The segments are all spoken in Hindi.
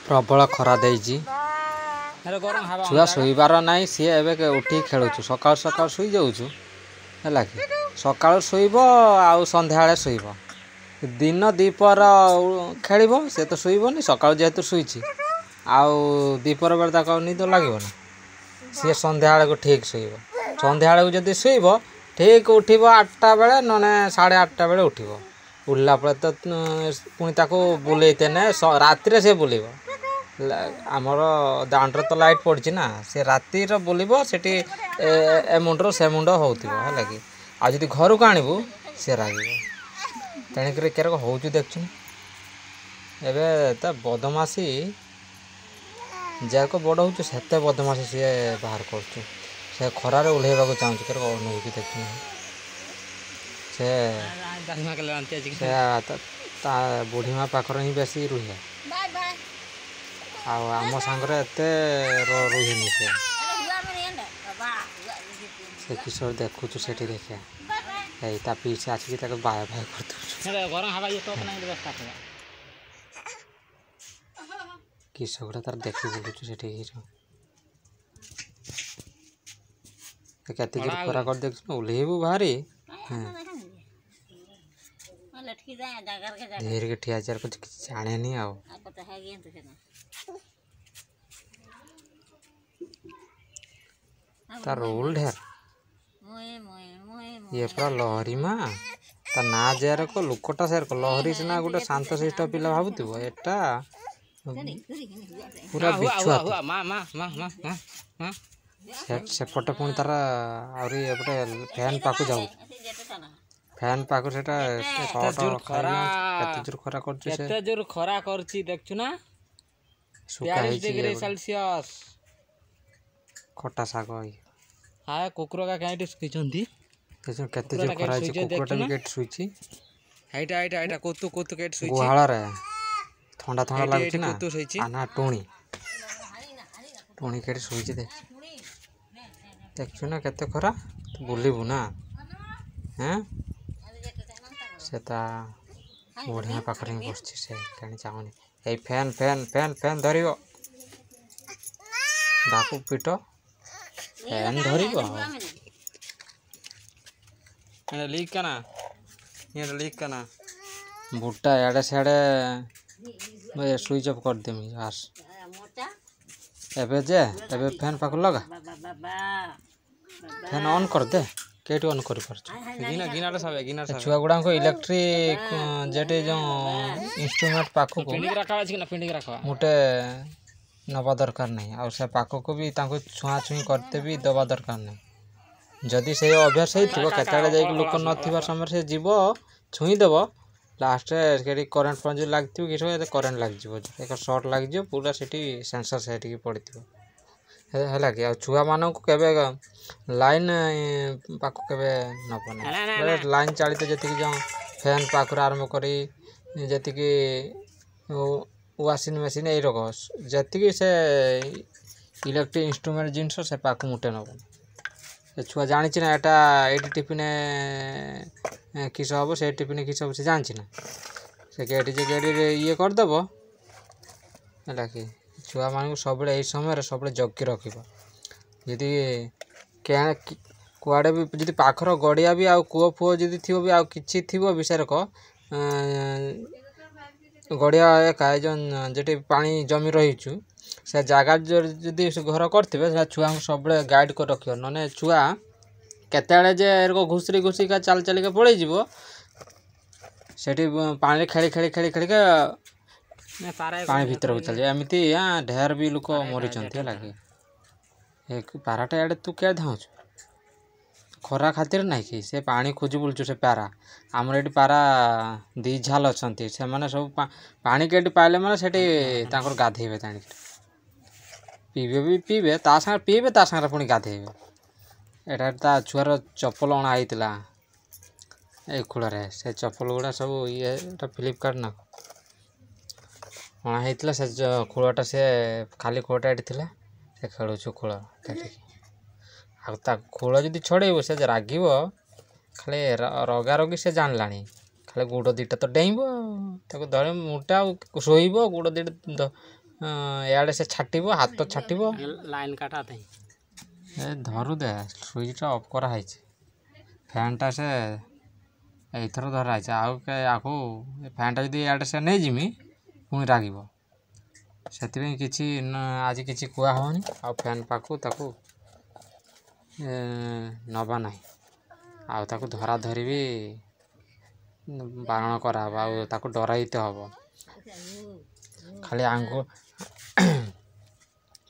प्रबल खरा देइछि छुआ शोइबार नाई सी एबे उठी खेलुछु सकाळ सकाळ शुई जाऊछु हैला कि सकाळ शोइब आउ संध्याळे शोइब दिन दीपर खेलिब से तो शोइबनी सकाळ जेहेतु शुईछि आउ दीपर बेले ताको निद लागबनी सी संध्याळे को ठीक शोइब संध्याळे को जदि शोइब ठीक उठिब 8टा बेले नने 8:30 बेले उठिब उठला परे तो पुणी ताको बुलेइते ने राति से बुलेइब आमर दांड्रे तो लाइट पड़ी ना से राति बुलब से ए मुंडर से मुंड होगा कि आज घर को आणबू सी राग तेणुक केरक हो देखु एबे तो बदमाशी जाक बड़ हो से बदमाशी सी बाहर कर खरार ओह्लैवा चाहूँ केरक अनुभूति देखु से बुढ़ीमा पाखर ही बेसी रुहे आम सांगरे एते रुहेनि से किशोर देखुचु सेठी देखिया ता पीछे आसिक बाय बाय कर किशोर तार देखी बुलुचु सेठी केते खरा कर देखु ओल्हेबू भारी धीरे के ठिया चार कुछ जाने नहीं आओ तार रोल ढेर ये पूरा लहरी माँ ता ना जार को लुकटा सेर को लहरी से ना गोटे शांत शिष्ट पिला भावुव एटा पूरा बिछुआ सेपटे पुणी तार आहरी एपटे फैन पाक जाऊ फैन पाक जोर खरा करछि देखछु ना 42 डिग्री सेल्सियस खटा साग हाय कुकुर का काईटी सुइचंती देखो केते जोर खरा छि कुकुरटा भी केट सुइछि हाइटा हाइटा हाइटा कोतु कोतु केट सुइछि गुहाळ रे ठंडा ठंडा लागछि ना आना टोणी टोणी केट सुइछि देखछु ना केते खरा बुलिबु ना हैं सेता बढ़िया पाखरे बसछि से कानी चाहनी ए फैन फैन फैन फैन धरिबो दाकु पिट फैन धरिबो एने लीक कना ये लीक कना बुट्टा याडे साडे मैं स्विच ऑफ कर देमी आस एबे फैन पाक लगा फैन ऑन कर दे केटी ऑन कर छुआ गुड़ा को इलेक्ट्रिक जेटे जो इंस्ट्रूमेंट पाख मोटे नवा दरकार नहीं और से पाख को भी छुआ छुई करते भी दबा दरकार नहीं जदि से अभ्यास होते लोक न समय से जीव छुईदेव लास्ट करेन्ट पंज लगे कि करेन्ट लग एक सर्ट लग पूरा से सेंसर से पड़ी है कि छुआ मान को केबे लाइन पाक केबे नबना लाइन चालित जी जो फैन पाखर आरंभ करी जी वाशिंग मशीन ये रक जी से इलेक्ट्रिक इंस्ट्रूमेंट जिनस से पाक मुटे नबना छुआ जानी ना यहाँ ये टिफिन किस हम से टिफिन किस हम से जानी ना से गेटी ये करदेव है कि छुआ मान सब समय सब जगि रख जी कुआड़े भी जी पाखर गड़िया भी आउ कूଅ फुଅ जी थी भी आउ कि थी विषय क गड़िया एका जो जी पानी जमी रहीचु से जगह जदि घर करेंगे छुआ सब गाइड कर रख ना छुआ केते जे घुसरी घुसरी का चल चल के पड़े से पानी खेली खेली खेली खेली पानी भीतर को चल एमती ढेर भी लोक मरी लगे पाराटा याडे तू क्या धाऊँ खरा खातिर ना कि से पानी खोजी बुलचु से पारा आमर ये पारा दी झाल अच्छा से मैंने सब पानी के पाइले मैंने से गाधेबे पीबे भी पीबे पीबे ता सागर पुणी गाधेबे एटा छुआर चप्पल अणाई ए कूल से चप्पल गुड़ा सब ये फ्लिपकार्ट ना अणाई से खोलटा से खाली खोलटा ये से खेलुचु खोल आ खोल जदि छड़ेब से राग खाली रगा रगी से जानला खाली गोड़ दीटा तो डेब धरे मुटा शोब गोड़ दीटा इे से छाटब हाथ छाटब लाइन काटा धरु दे सुइचटा अफ कराई फैनटा से एथर धराई आखु फैनटा जब इे से नहीं जिमी पुणी रागिब से किसी आज किसी कुआ होनी आ फैन पाखु ताकू नबा ना आउ धरा धरी भी बारण कर डराइते हम खाली आंगुल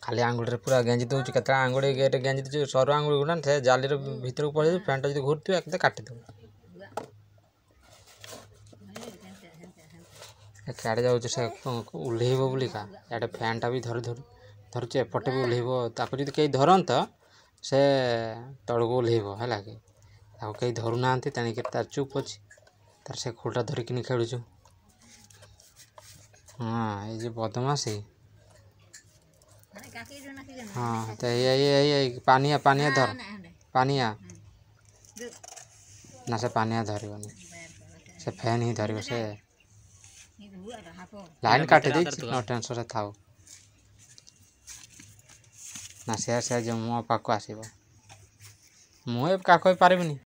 खाली आंगुल पूरा गेंजी दूसरी के आंगुड़ी गेट गेंजी दूसरी सर आंगुड़ी गुड़ा से जाली भर पड़े फैनटा जो घूर थी काटिदेव क्या जाऊँ से ओह्लैब बोलिका इे फैनटा भी धरुचे एपटे भी ओह्लैब जो कई धरत से तलक ओह्लैब है कि कई धरू ना तेणिक तार चुप अच्छी तार से खोलटा धरिकी खेलुचु हाँ ये बदमाशी हाँ तो ये पानिया पानिया धर पानिया ना से पानिया धरनी से फैन ही धर से लाइन काटे दे नो टेंशन से थाओ ना से जो मो पाक आसब मुझे काक पारे